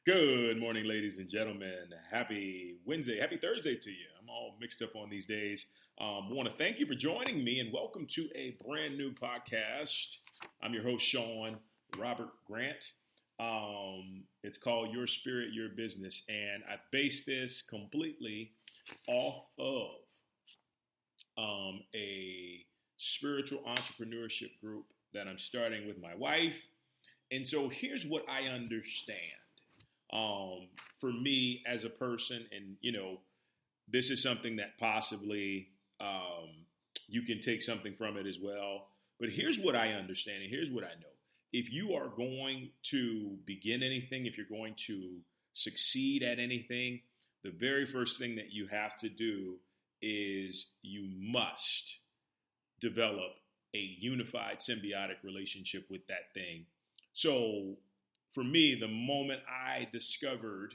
Good morning, ladies and gentlemen. Happy Wednesday. Happy Thursday to you. I'm all mixed up on these days. Want to thank you for joining me and welcome to a brand new podcast. I'm your host, Sean Robert Grant. It's called Your Spirit, Your Business, and I base this completely off of a spiritual entrepreneurship group that I'm starting with my wife. And so here's what I understand. For me as a person, and this is something that possibly you can take something from it as well. But here's what I understand, and here's what I know. If you are going to begin anything, if you're going to succeed at anything, the very first thing that you have to do is you must develop a unified symbiotic relationship with that thing. So for me, the moment I discovered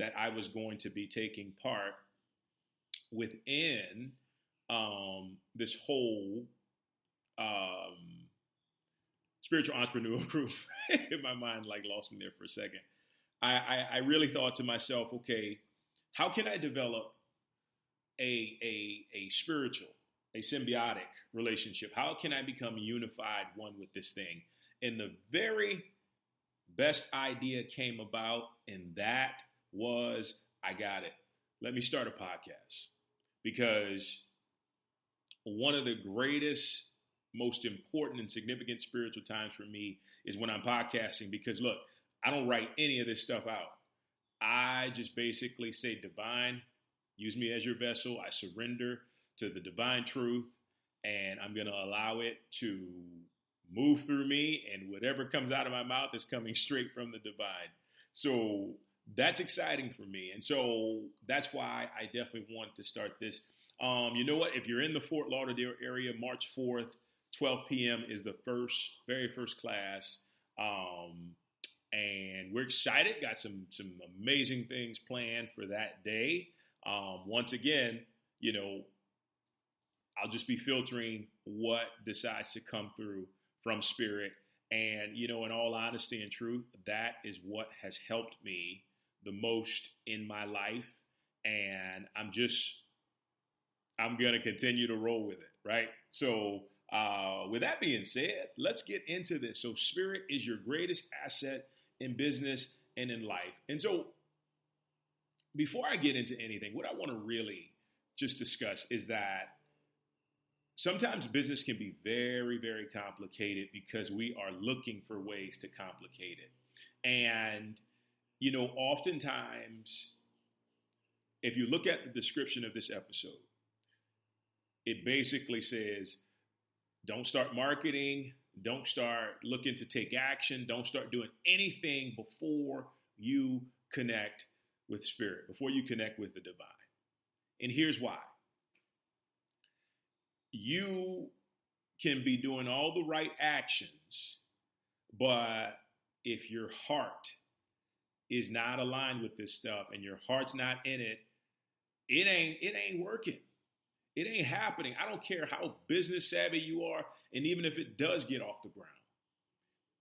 that I was going to be taking part within this whole spiritual entrepreneur group, my mind lost me there for a second. I really thought to myself, okay, how can I develop a spiritual, a symbiotic relationship? How can I become unified one with this thing? And the very best idea came about, and that was, I got it. Let me start a podcast. Because one of the greatest, most important and significant spiritual times for me is when I'm podcasting. Because look, I don't write any of this stuff out. I just basically say, divine, use me as your vessel. I surrender to the divine truth, and I'm going to allow it to move through me, and whatever comes out of my mouth is coming straight from the divine. So that's exciting for me. And so that's why I definitely want to start this. You know what? If you're in the Fort Lauderdale area, March 4th, 12 p.m. is the very first class. And we're excited. Got some amazing things planned for that day. Once again, I'll just be filtering what decides to come through from spirit. And, in all honesty and truth, that is what has helped me the most in my life. And I'm going to continue to roll with it, right? So with that being said, let's get into this. So spirit is your greatest asset in business and in life. And so before I get into anything, what I want to really just discuss is that sometimes business can be very, very complicated because we are looking for ways to complicate it. And, oftentimes, if you look at the description of this episode, it basically says, don't start marketing, don't start looking to take action, don't start doing anything before you connect with spirit, before you connect with the divine. And here's why. You can be doing all the right actions, but if your heart is not aligned with this stuff and your heart's not in it, it ain't working. It ain't happening. I don't care how business savvy you are, and even if it does get off the ground,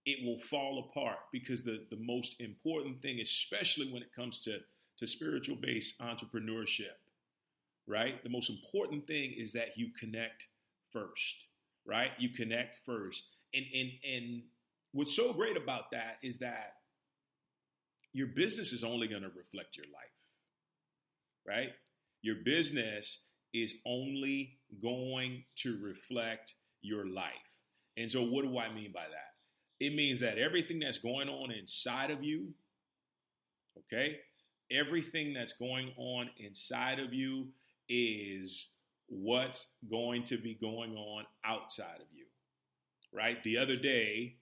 it will fall apart because the most important thing, especially when it comes to spiritual-based entrepreneurship, right? The most important thing is that you connect first, right? You connect first. And what's so great about that is that your business is only going to reflect your life, right? Your business is only going to reflect your life. And so what do I mean by that? It means that everything that's going on inside of you, okay? Everything that's going on inside of you is what's going to be going on outside of you, right? The other day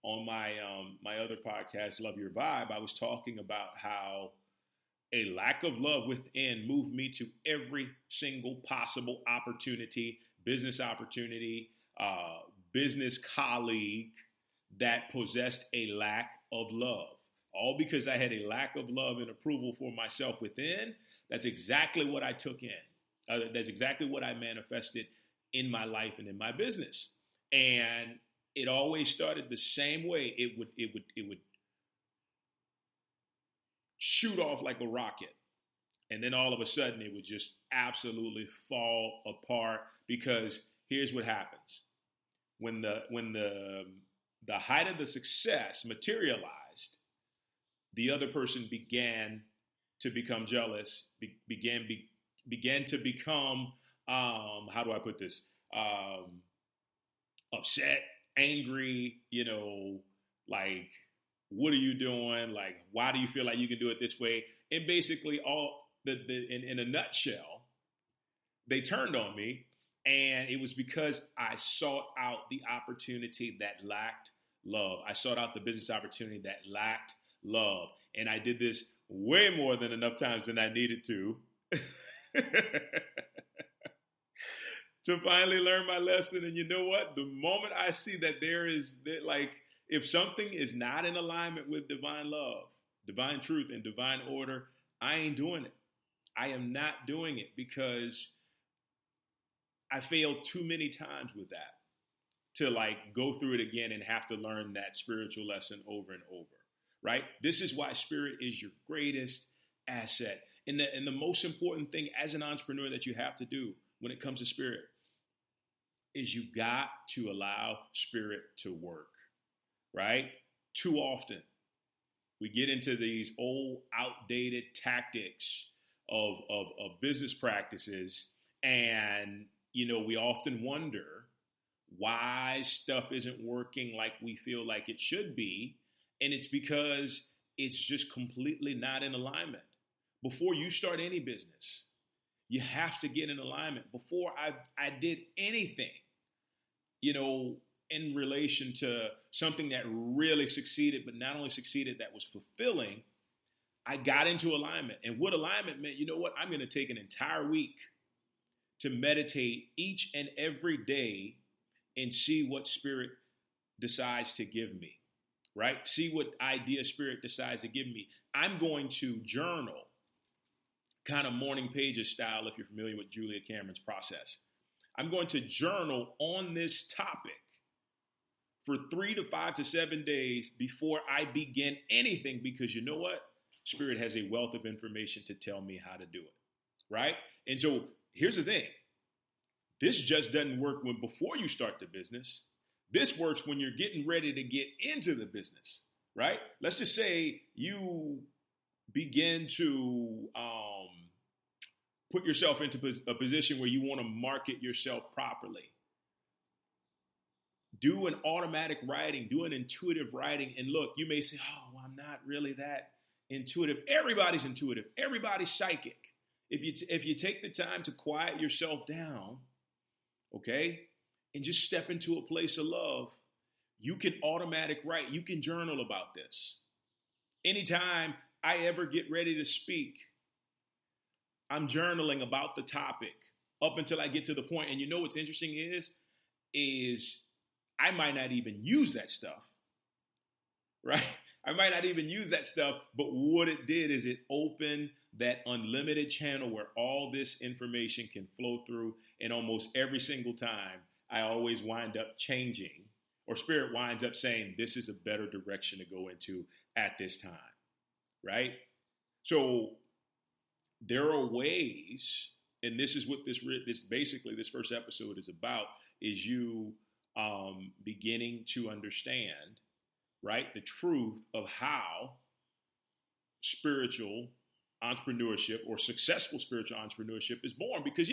on my other podcast, Love Your Vibe, I was talking about how a lack of love within moved me to every single possible opportunity, business colleague that possessed a lack of love. All because I had a lack of love and approval for myself within. That's exactly what I took in. That's exactly what I manifested in my life and in my business. And it always started the same way. It would shoot off like a rocket. And then all of a sudden it would just absolutely fall apart, because here's what happens. When the height of the success materialized, the other person began to become jealous, began to become, how do I put this? Upset, angry, like, what are you doing? Like, why do you feel like you can do it this way? And basically in a nutshell, they turned on me, and it was because I sought out the opportunity that lacked love. I sought out the business opportunity that lacked love. And I did this way more than enough times than I needed to to finally learn my lesson. And you know what? The moment I see that if something is not in alignment with divine love, divine truth, and divine order, I ain't doing it. I am not doing it, because I failed too many times with that to go through it again and have to learn that spiritual lesson over and over, right? This is why spirit is your greatest asset. And the most important thing as an entrepreneur that you have to do when it comes to spirit is you got to allow spirit to work, right? Too often we get into these old outdated tactics of business practices, and we often wonder why stuff isn't working like we feel like it should be, and it's because it's just completely not in alignment. Before you start any business, you have to get in alignment. Before I did anything, in relation to something that really succeeded, but not only succeeded, that was fulfilling, I got into alignment. And what alignment meant, I'm going to take an entire week to meditate each and every day and see what spirit decides to give me, right? See what idea spirit decides to give me. I'm going to journal, kind of morning pages style, if you're familiar with Julia Cameron's process. I'm going to journal on this topic for 3 to 5 to 7 days before I begin anything, because you know what? Spirit has a wealth of information to tell me how to do it, right? And so here's the thing. This just doesn't work before you start the business. This works when you're getting ready to get into the business, right? Let's just say you begin to put yourself into a position where you want to market yourself properly. Do an automatic writing, do an intuitive writing. And look, you may say, oh, well, I'm not really that intuitive. Everybody's intuitive. Everybody's psychic. If you take the time to quiet yourself down, okay, and just step into a place of love, you can automatic write. You can journal about this. Anytime I ever get ready to speak, I'm journaling about the topic up until I get to the point. And you know what's interesting is I might not even use that stuff, right? I might not even use that stuff, but what it did is it opened that unlimited channel where all this information can flow through. And almost every single time, I always wind up changing, or spirit winds up saying, this is a better direction to go into at this time, right? So there are ways, and this is what this first episode is about, is you beginning to understand, right, the truth of how spiritual entrepreneurship or successful spiritual entrepreneurship is born. Because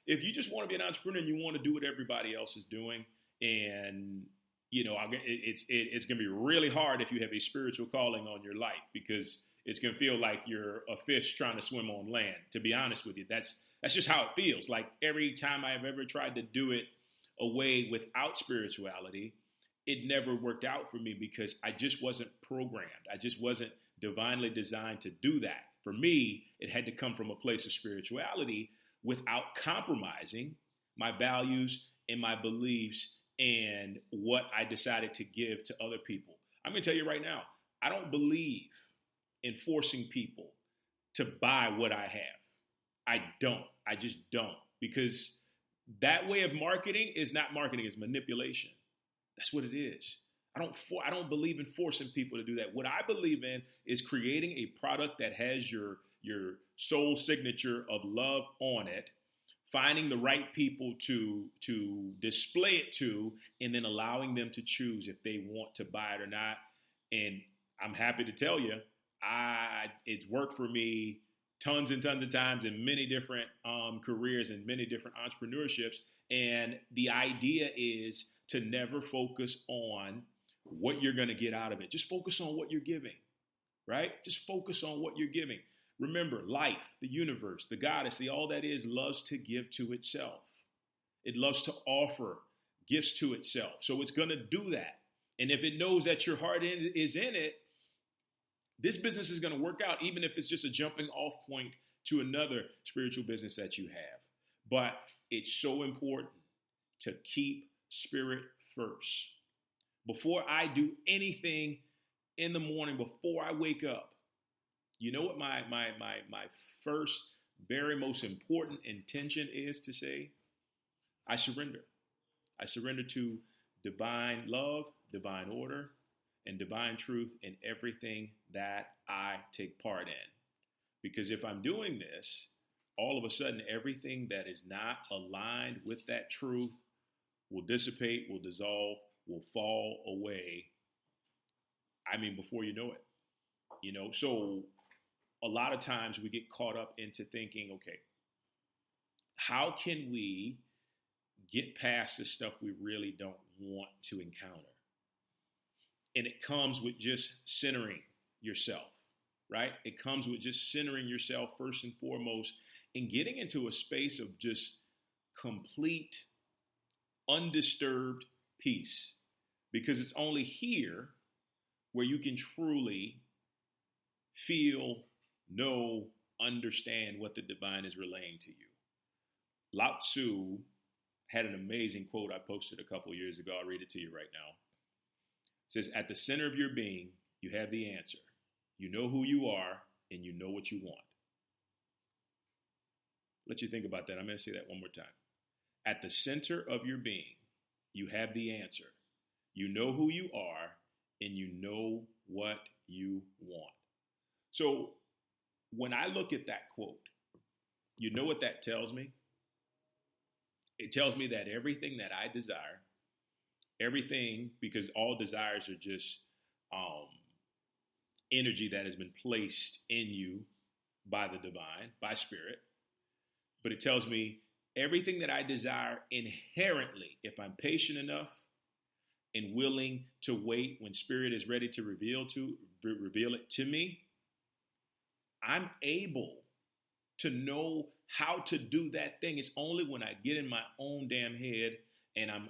if you just want to be an entrepreneur and you want to do what everybody else is doing, and it's going to be really hard if you have a spiritual calling on your life, because it's going to feel like you're a fish trying to swim on land. To be honest with you, that's just how it feels. Like every time I've ever tried to do it a way without spirituality, it never worked out for me, because I just wasn't programmed. I just wasn't divinely designed to do that. For me, it had to come from a place of spirituality without compromising my values and my beliefs and what I decided to give to other people. I'm going to tell you right now, I don't believe in forcing people to buy what I have. I don't. I just don't. Because that way of marketing is not marketing, it's manipulation. That's what it is. I don't believe in forcing people to do that. What I believe in is creating a product that has your soul signature of love on it, finding the right people to display it to, and then allowing them to choose if they want to buy it or not. And I'm happy to tell you, it's worked for me tons and tons of times in many different careers and many different entrepreneurships. And the idea is to never focus on what you're going to get out of it. Just focus on what you're giving, right? Just focus on what you're giving. Remember, life, the universe, the goddess, the all that is, loves to give to itself. It loves to offer gifts to itself. So it's going to do that. And if it knows that your heart is in it, this business is going to work out, even if it's just a jumping off point to another spiritual business that you have. But it's so important to keep spirit first. Before I do anything in the morning, before I wake up, you know what my first, very most important intention is to say? I surrender. I surrender to divine love, divine order, and divine truth in everything that I take part in. Because if I'm doing this, all of a sudden, everything that is not aligned with that truth will dissipate, will dissolve, will fall away. I mean, before you know it, so a lot of times we get caught up into thinking, okay, how can we get past the stuff we really don't want to encounter? And it comes with just centering yourself, right? It comes with just centering yourself first and foremost and getting into a space of just complete, undisturbed peace. Because it's only here where you can truly feel, know, understand what the divine is relaying to you. Lao Tzu had an amazing quote I posted a couple years ago. I'll read it to you right now. It says, at the center of your being, you have the answer. You know who you are, and you know what you want. Let you think about that. I'm going to say that one more time. At the center of your being, you have the answer. You know who you are, and you know what you want. So when I look at that quote, you know what that tells me? It tells me that everything that I desire, everything, because all desires are just energy that has been placed in you by the divine, by spirit. But it tells me everything that I desire inherently, if I'm patient enough and willing to wait when spirit is ready to reveal it to me, I'm able to know how to do that thing. It's only when I get in my own damn head and I'm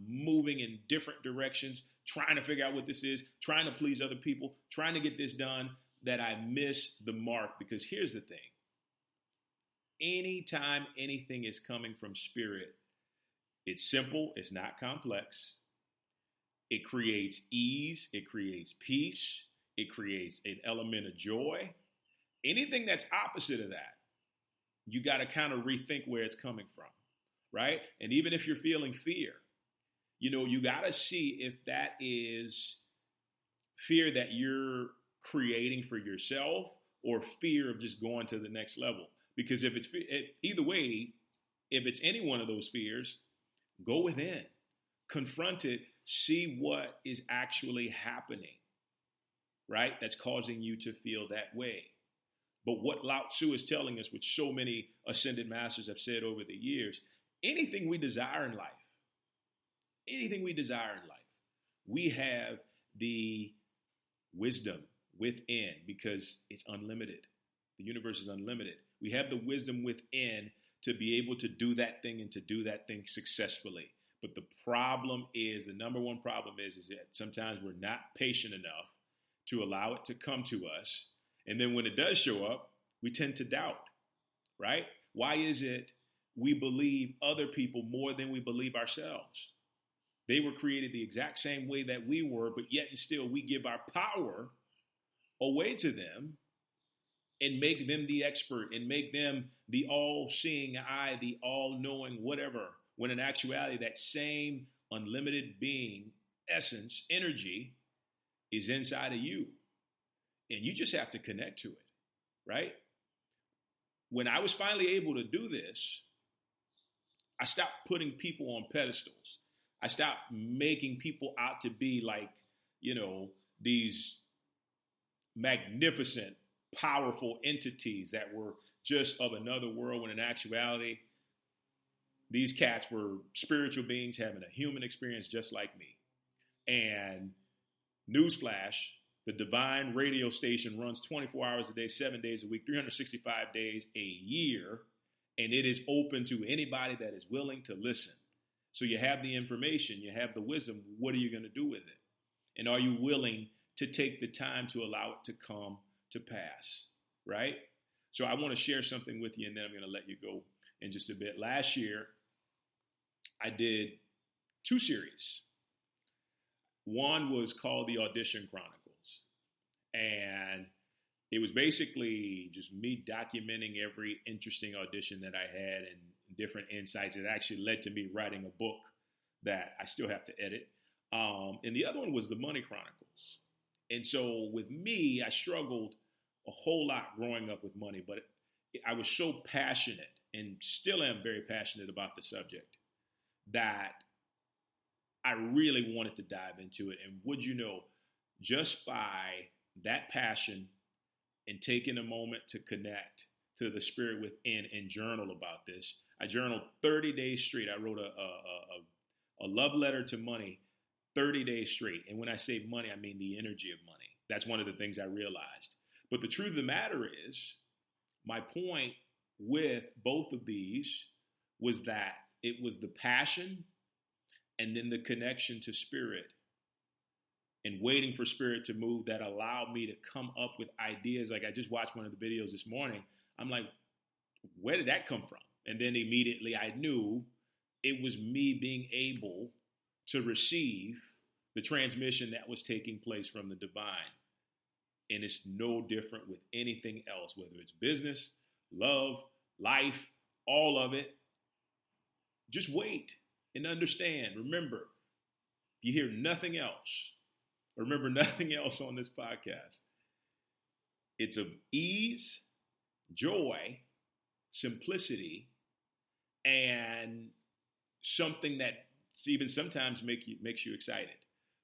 moving in different directions, trying to figure out what this is, trying to please other people, trying to get this done, that I miss the mark. Because here's the thing. Anytime anything is coming from spirit, it's simple, it's not complex. It creates ease, it creates peace, it creates an element of joy. Anything that's opposite of that, you got to kind of rethink where it's coming from, right? And even if you're feeling fear, you got to see if that is fear that you're creating for yourself or fear of just going to the next level. Because if it's either way, if it's any one of those fears, go within, confront it, see what is actually happening, right? That's causing you to feel that way. But what Lao Tzu is telling us, which so many ascended masters have said over the years, anything we desire in life, we have the wisdom within, because it's unlimited. The universe is unlimited. We have the wisdom within to be able to do that thing and to do that thing successfully. But the problem is, the number one problem is that sometimes we're not patient enough to allow it to come to us. And then when it does show up, we tend to doubt, right? Why is it we believe other people more than we believe ourselves? They were created the exact same way that we were, but yet and still we give our power away to them and make them the expert and make them the all-seeing eye, the all-knowing whatever, when in actuality that same unlimited being essence, energy is inside of you. And you just have to connect to it, right? When I was finally able to do this, I stopped putting people on pedestals. I stopped making people out to be like, these magnificent, powerful entities that were just of another world, when in actuality, these cats were spiritual beings having a human experience just like me. And newsflash, the Divine radio station runs 24 hours a day, 7 days a week, 365 days a year, and it is open to anybody that is willing to listen. So you have the information, you have the wisdom. What are you going to do with it? And are you willing to take the time to allow it to come to pass, right? So I want to share something with you, and then I'm going to let you go in just a bit. Last year, I did 2 series. One was called The Audition Chronicles. And it was basically just me documenting every interesting audition that I had and different insights. It actually led to me writing a book that I still have to edit. And the other one was The Money Chronicles. And so with me, I struggled a whole lot growing up with money, but I was so passionate and still am very passionate about the subject that I really wanted to dive into it. And would you know, just by that passion and taking a moment to connect to the spirit within and journal about this, I journaled 30 days straight. I wrote a love letter to money 30 days straight. And when I say money, I mean the energy of money. That's one of the things I realized. But the truth of the matter is, my point with both of these was that it was the passion and then the connection to spirit and waiting for spirit to move that allowed me to come up with ideas. Like I just watched one of the videos this morning. I'm like, where did that come from? And then immediately I knew it was me being able to receive the transmission that was taking place from the divine. And it's no different with anything else, whether it's business, love, life, all of it. Just wait and understand. Remember, if you hear nothing else, remember nothing else on this podcast. It's of ease, joy, simplicity, and something that even sometimes makes you excited.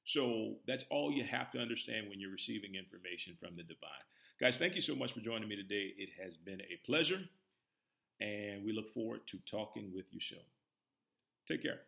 So that's all you have to understand when you're receiving information from the divine. Guys, thank you so much for joining me today. It has been a pleasure, and we look forward to talking with you soon. Take care.